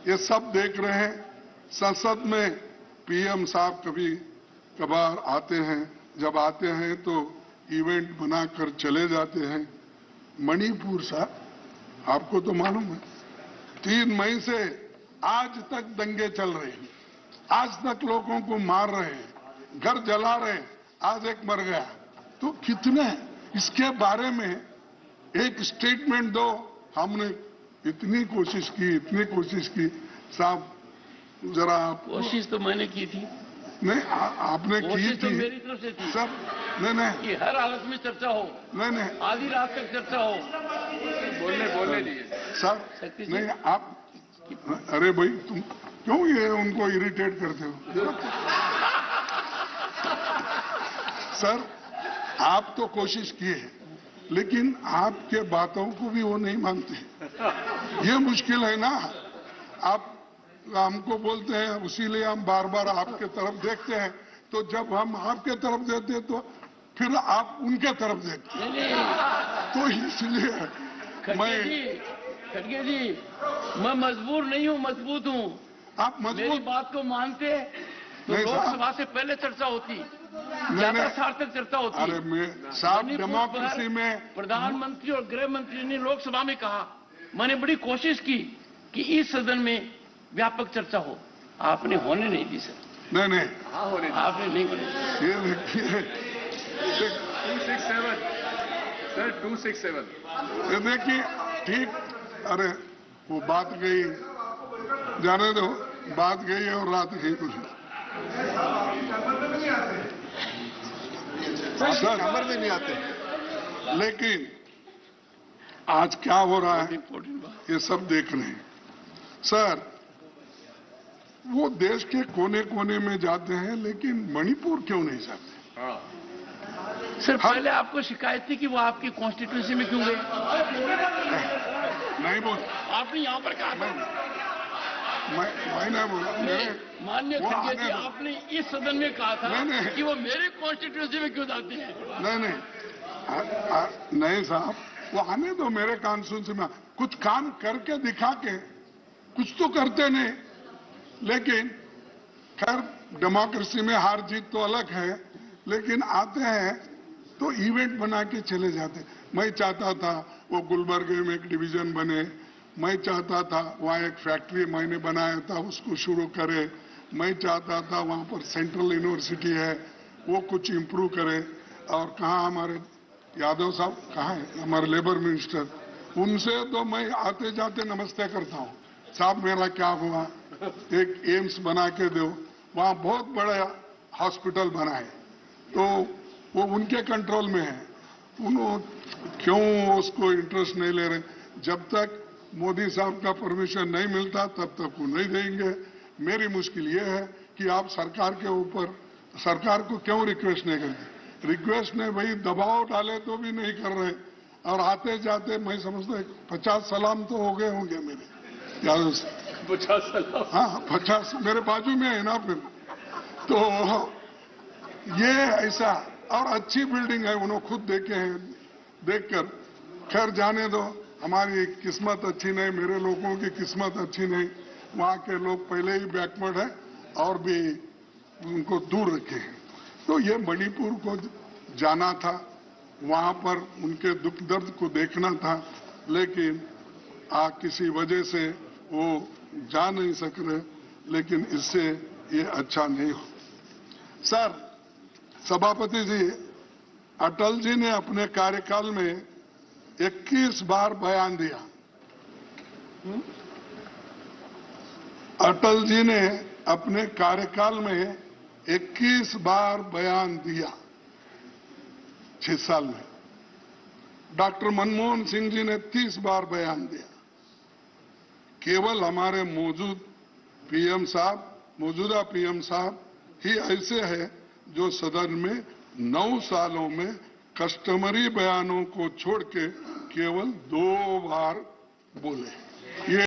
ये सब देख रहे हैं। संसद में पीएम साहब कभी कभार आते हैं, जब आते हैं तो इवेंट बनाकर चले जाते हैं। मणिपुर साहब, आपको तो मालूम है 3 मई से आज तक दंगे चल रहे हैं, आज तक लोगों को मार रहे हैं, घर जला रहे हैं, आज एक मर गया। तो कितने इसके बारे में एक स्टेटमेंट दो। हमने इतनी कोशिश की साहब, जरा कोशिश तो मैंने की थी। नहीं, आपने की कोशिश तो थी मेरी तरफ से थी सब। नहीं कि हर हालत में चर्चा हो, नहीं आधी रात तक चर्चा हो। बोलने दिए सर, नहीं आप, अरे भाई तुम क्यों ये उनको इरिटेट करते हो? सर, आप तो कोशिश किए हैं, लेकिन आपके बातों को भी वो नहीं मानते। ये मुश्किल है ना। आप हमको बोलते हैं, इसीलिए हम बार बार आपके तरफ देखते हैं। तो जब हम आपके तरफ देते तो फिर आप उनके तरफ देखते हैं। तो इसलिए खड़गे जी, मैं मजबूर नहीं हूँ, मजबूत हूँ। आप मजबूत, मेरी बात को मानते तो लोकसभा से पहले चर्चा होती, ज्यादा सार्थक चर्चा होती। अरे मैं साहब, डेमोक्रेसी में प्रधानमंत्री और गृह मंत्री ने लोकसभा में कहा, मैंने बड़ी कोशिश की कि इस सदन में व्यापक चर्चा हो, आपने होने नहीं दी सर। नहीं आपने नहीं होने दी। ये देखिए 267 सर, 267 ये देखिए, ठीक। अरे वो बात गई, जाने दो, बात गई और रात गई कुछ। नंबर में नहीं आते। लेकिन आज क्या हो रहा है ये सब देख रहे हैं। सर, वो देश के कोने कोने में जाते हैं, लेकिन मणिपुर क्यों नहीं जाते? सर, पहले आपको शिकायत थी कि वो आपकी कॉन्स्टिट्यूंसी में क्यों गए? नहीं बोल, आपने यहाँ पर कहा था। मैं नहीं बोला। माननीय खड़गे जी, आपने इस सदन में कहा था कि वो मेरे कॉन्स्टिट्यूंसी में क्यों जाते हैं? नहीं साहब, वो आने दो मेरे कॉन्स्टिट्यूंसी में। कुछ काम करके दिखा के, कुछ तो करते नहीं। लेकिन खैर, डेमोक्रेसी में हार जीत तो अलग है, लेकिन आते हैं तो इवेंट बना के चले जाते। मैं चाहता था वो गुलबर्गे में एक डिवीजन बने, मैं चाहता था वहाँ एक फैक्ट्री मैंने बनाया था उसको शुरू करे, मैं चाहता था वहाँ पर सेंट्रल यूनिवर्सिटी है वो कुछ इम्प्रूव करे। और कहाँ हमारे यादव साहब कहाँ है, हमारे लेबर मिनिस्टर, उनसे तो मैं आते जाते नमस्ते करता हूँ, साहब मेरा क्या हुआ, एक एम्स बना के दो। वहाँ बहुत बड़ा हॉस्पिटल बनाए, तो वो उनके कंट्रोल में है। उन्होंने क्यों उसको इंटरेस्ट नहीं ले रहे? जब तक मोदी साहब का परमिशन नहीं मिलता तब तक वो नहीं देंगे। मेरी मुश्किल ये है कि आप सरकार के ऊपर, सरकार को क्यों रिक्वेस्ट नहीं करते? रिक्वेस्ट नहीं भाई, दबाव डाले तो भी नहीं कर रहे। और आते जाते मैं समझता 50 सलाम तो हो गए होंगे मेरे यादव से। 50 सलाम? हाँ 50, मेरे बाजू में है ना। फिर तो ये ऐसा, और अच्छी बिल्डिंग है, उन्होंने खुद देखे हैं, देखकर। खैर जाने दो, हमारी किस्मत अच्छी नहीं, मेरे लोगों की किस्मत अच्छी नहीं। वहाँ के लोग पहले ही बैकवर्ड है और भी उनको दूर रखे हैं। तो ये मणिपुर को जाना था, वहाँ पर उनके दुख दर्द को देखना था, लेकिन किसी वजह से वो जा नहीं सक रहे। लेकिन इससे ये अच्छा नहीं हो। सर, सभापति जी, अटल जी ने अपने कार्यकाल में 21 बार बयान दिया। अटल जी ने अपने कार्यकाल में 21 बार बयान दिया 6 साल में। डॉक्टर मनमोहन सिंह जी ने 30 बार बयान दिया। केवल हमारे मौजूदा पीएम साहब ही ऐसे हैं जो सदन में 9 सालों में कस्टमरी बयानों को छोड़ के केवल 2 बार बोले। ये